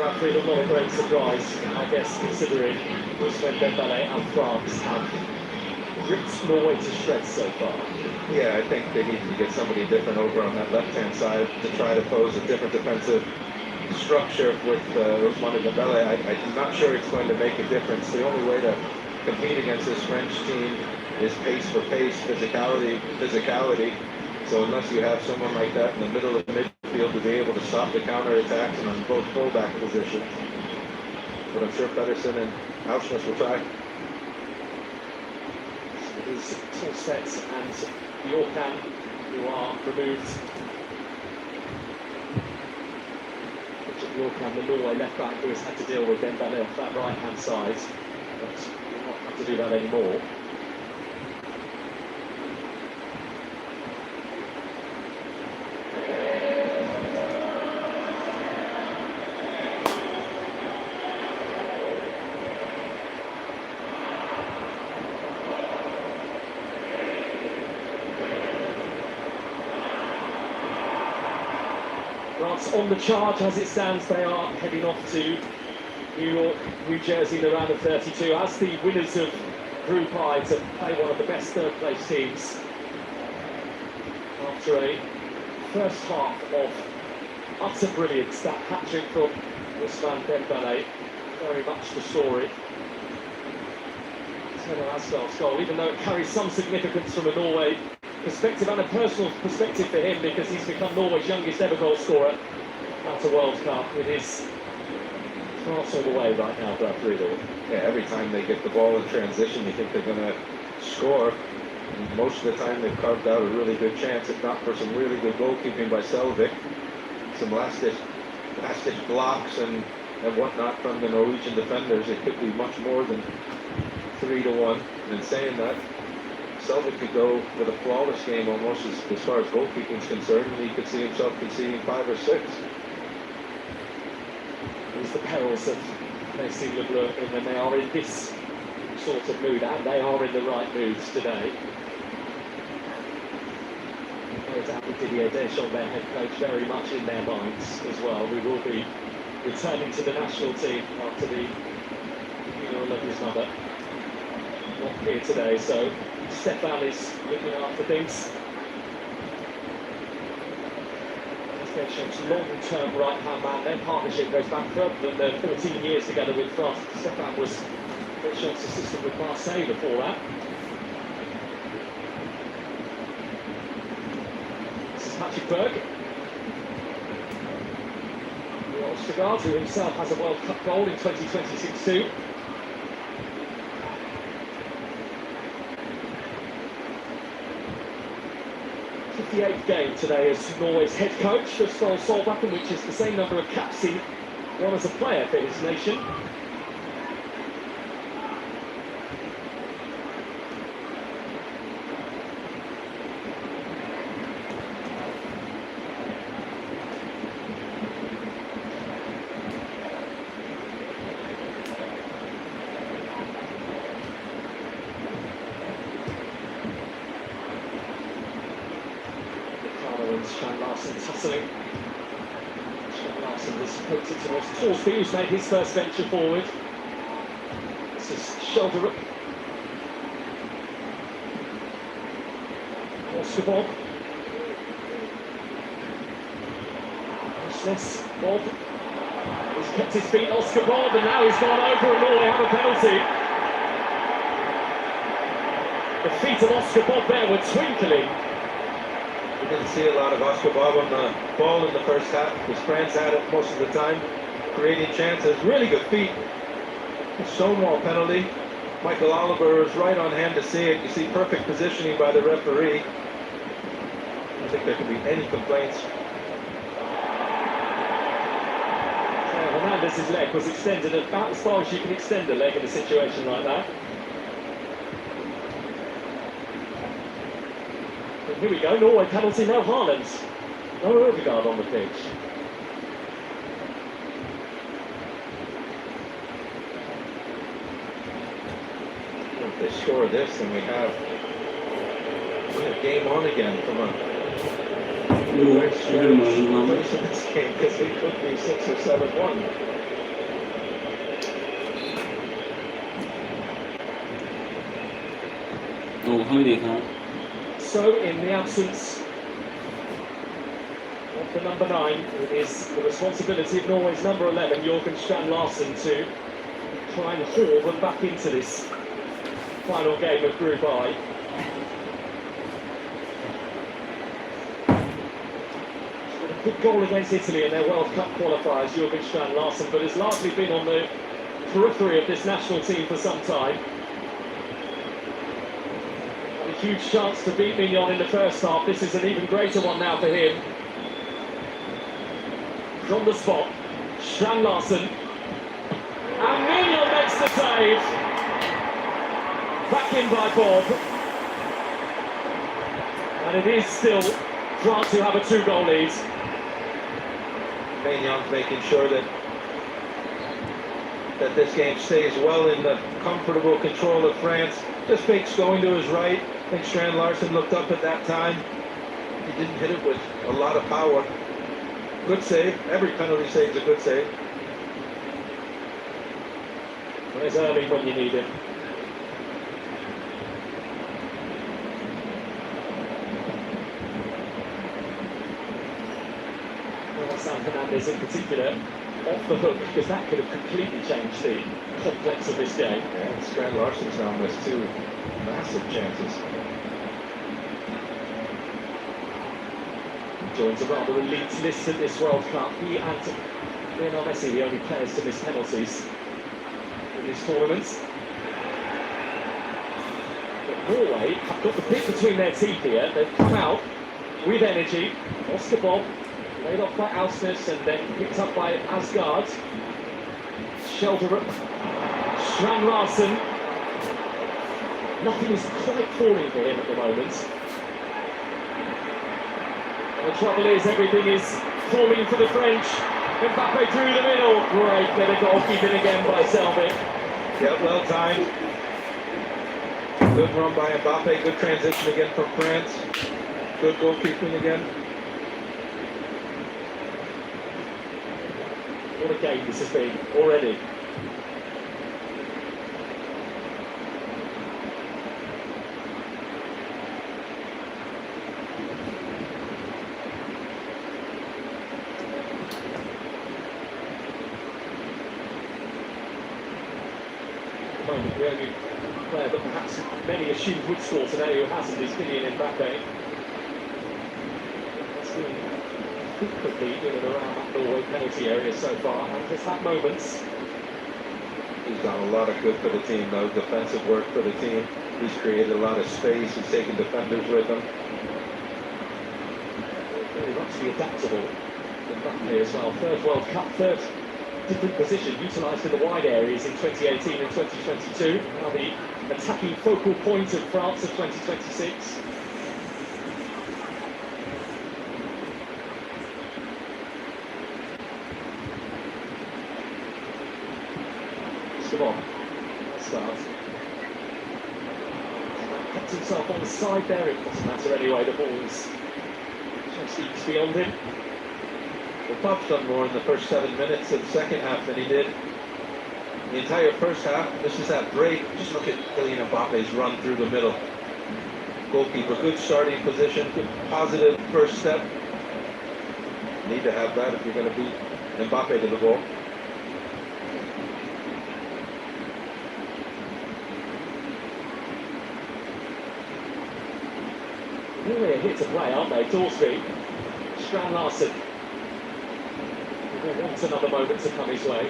Bradford, not a great surprise, I guess, considering Ousmane Dembele and France have ripped Norway to shreds so far. Yeah, I think they need to get somebody different over on that left-hand side to try to pose a different defensive structure with Ousmane Dembele. I'm not sure it's going to make a difference. The only way to compete against this French team is pace for pace, physicality. So unless you have someone like that in the middle of the midfield to be able to stop the counter-attacks and on both fullback positions. But I'm sure Pedersen and Auschwitz will try. It is Torstvedt and Bjorkan who are removed. Bjorkan, the Norway left back, who has had to deal with Dembele off that right-hand side. But will not have to do that anymore. France on the charge as it stands. They are heading off to New York, New Jersey in the round of 32 as the winners of Group I to play one of the best third-place teams after a first half of utter brilliance. That hat-trick from Ousmane Dembele, very much the story. Taylor Asgard's goal, even though it carries some significance from a Norway perspective and a personal perspective for him, because he's become Norway's youngest ever goal scorer at a World Cup with his France all the way right now, Bradford. Yeah, every time they get the ball in transition, you think they're going to score. And most of the time they've carved out a really good chance, if not for some really good goalkeeping by Selvik. Some last-ditch blocks and whatnot from the Norwegian defenders. It could be much more than 3-1. And saying that, Selvik could go with a flawless game almost as far as goalkeeping is concerned, and he could see himself conceding 5 or 6. It's the perils of facing Le Bleu when they are in this sort of mood, and they are in the right moods today. No doubt with Didier Deschamps, their head coach, very much in their minds as well. We will be returning to the national team after the funeral of his mother. Not here today, so Stefan is looking after things. Deschamps' long-term right-hand man. Their partnership goes back further than their 14 years together with France. Stefan was Deschamps' assistant with Marseille before that. This is Patrick Berg. Ostergaard, who himself has a World Cup goal in 2026 too. 58th game today as Norway's head coach for Ståle Solbakken, which is the same number of caps he won as a player for his nation. Strand Larsen tussling. Strand Larsen has poked it towards Torsby, who's made his first venture forward. This is shoulder up. Oscar Bob. Watch this. Bob. He's kept his feet, Oscar Bob, and now he's gone over and Norway have a penalty. The feet of Oscar Bob there were twinkling. We didn't see a lot of Oscar Bob on the ball in the first half, because France had it most of the time, creating chances. Really good feet. Stonewall penalty. Michael Oliver is right on hand to see it. You see perfect positioning by the referee. I don't think there can be any complaints. Hernandez's leg was extended about as far as you can extend a leg in a situation like that. Here we go, Norway penalty, no Haaland. No Ødegaard on the pitch. If they score this, then we have game on again from a place in this game, because it could be 6 or 7-1. तो हमें देखना है So, in the absence of the number 9, it is the responsibility of Norway's number 11, Jørgen Strand Larsen, to try and haul them back into this final game of Group I. Good goal against Italy in their World Cup qualifiers, Jørgen Strand Larsen, but has largely been on the periphery of this national team for some time. Had a huge chance to beat Mignon in the first half. This is an even greater one now for him. From the spot, Strand Larsen, and Mignon makes the save. Back in by Bob, and it is still France who have a 2-goal lead. Magnon's making sure that this game stays well in the comfortable control of France. Just fakes going to his right. I think Strand Larsen looked up at that time. He didn't hit it with a lot of power. Good save. Every penalty save is a good save. Well, it's early when you need it. Sam Fernandez in particular off the hook, because that could have completely changed the complex of this game. Yeah, and Strand Larsen's now missed 2 massive chances. He joins a rather elite list at this World Cup. He and Lionel Messi, the only players to miss penalties in this tournament. But Norway have got the bit between their teeth here. They've come out with energy. Oscar Bob laid off by Ausnes and then picked up by Asgard. Shelter Strand Larsen. Nothing is quite falling for him at the moment. And the trouble is, everything is falling for the French. Mbappe through the middle. Great bit of goalkeeping again by Selvig. Yeah, well timed. Good run by Mbappe. Good transition again from France. Good goalkeeping again. What a game this has been already. At the moment, the only player that perhaps many assumed would score today who hasn't is Kylian Mbappe. Frequently in and around that Norway penalty area so far, and has had moments. He's done a lot of good for the team, though. Defensive work for the team. He's created a lot of space. He's taken defenders with him. Very much the adaptable Mbappe as well. Third World Cup, third different position utilised in the wide areas in 2018 and 2022. Now the attacking focal point of France of 2026. Come on, let's start. Kept himself on the side there, it doesn't matter anyway, the ball's just eats beyond him. Well, Pop's done more in the first 7 minutes of the second half than he did the entire first half. This is that break. Just look at Kylian Mbappe's run through the middle. Goalkeeper, good starting position, good positive first step. Need to have that if you're going to beat Mbappe to the ball. Really a hit to play, aren't they? Torsby, Strand Larsen. He will want another moment to come his way.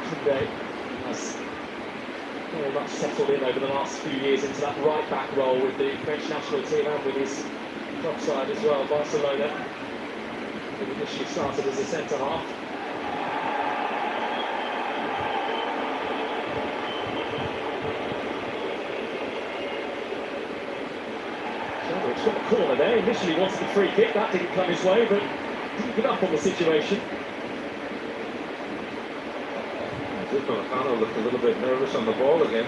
Kunde has very much settled in over the last few years into that right-back role with the French national team and with his club side as well, Barcelona. He initially started as a centre-half. He's got a corner there. Initially wanted the free kick, that didn't come his way, but didn't give up on the situation. Upamecano looked a little bit nervous on the ball again.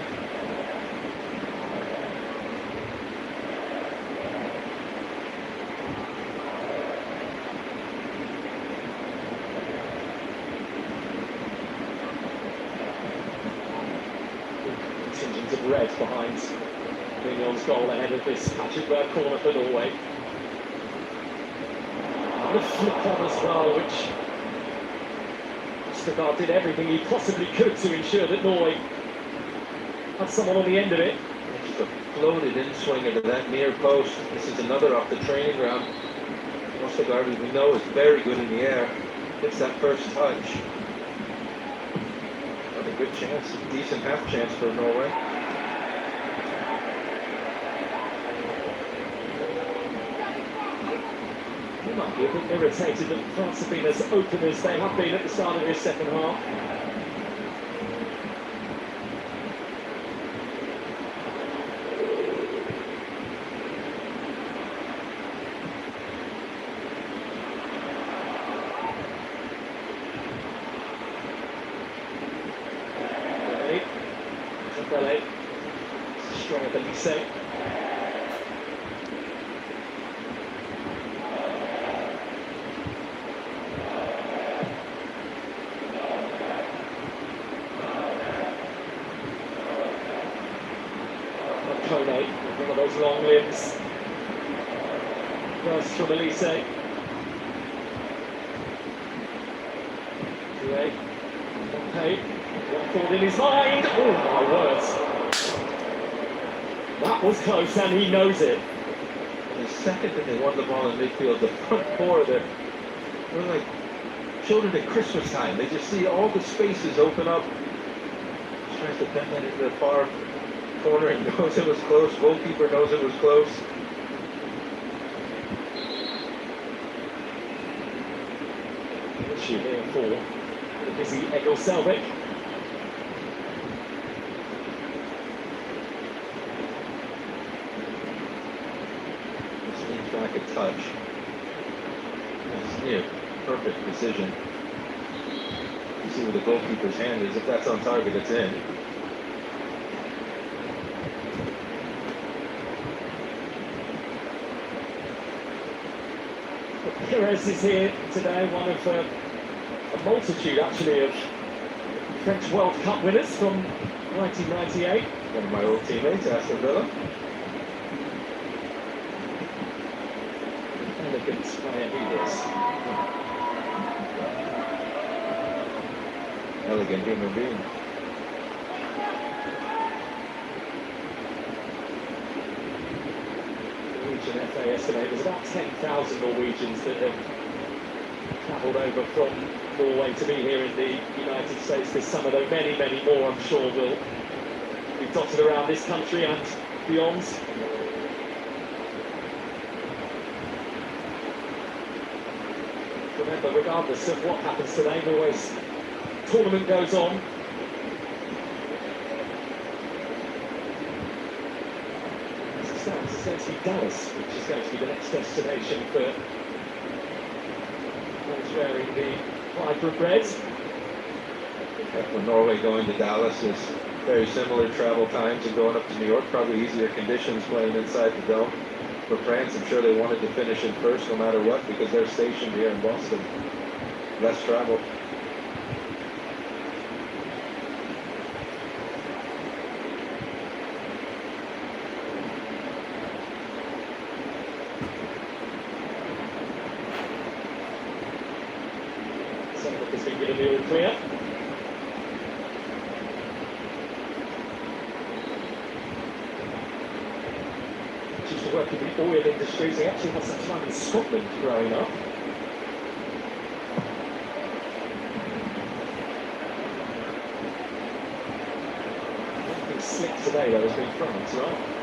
red behind Mignon's goal ahead of this Patrick Berg corner for Norway. And the flip on as well, which Vestergaard did everything he possibly could to ensure that Norway had someone on the end of it. Just a floated in swinger to that near post. This is another off the training ground. Vestergaard, we know, is very good in the air. Gets that first touch. Got a good chance, a decent half chance for Norway. They might be a bit irritated that France have been as open as they have been at the start of this second half. Strong at the Lycée. Kone, one of those long limbs. Burst from Elise. Okay, one thought in his mind. Oh my words. That was close and he knows it. The second that they won the ball in midfield, the front four, they're like children at Christmas time. They just see all the spaces open up. Just tries to bend that into the far corner and knows it was close. Goalkeeper knows it was close. Issue here for the busy Egil Selvik. Back a touch. It's near perfect precision. You see where the goalkeeper's hand is. If that's on target, it's in. Perez is here today, one of a multitude actually of French World Cup winners from 1998. One of my old teammates, Aston Villa. Elegant player he is. Elegant human being. Norwegian FA estimate there's about 10,000 Norwegians that have travelled over from Norway to be here in the United States this summer, though many, many more I'm sure will be dotted around this country and beyond. Remember, regardless of what happens today, Norway's tournament goes on. As it stands, it's going to be Dallas, which is going to be the next destination for those wearing the vibrant red. For Norway, going to Dallas is very similar travel times and going up to New York, probably easier conditions playing inside the dome. For France, I'm sure they wanted to finish in first no matter what because they're stationed here in Boston. Less travel. Selvik has been given the all clear. Used to work in the oil industries. He actually had some time in Scotland growing up. Nothing slick today though has been France, right?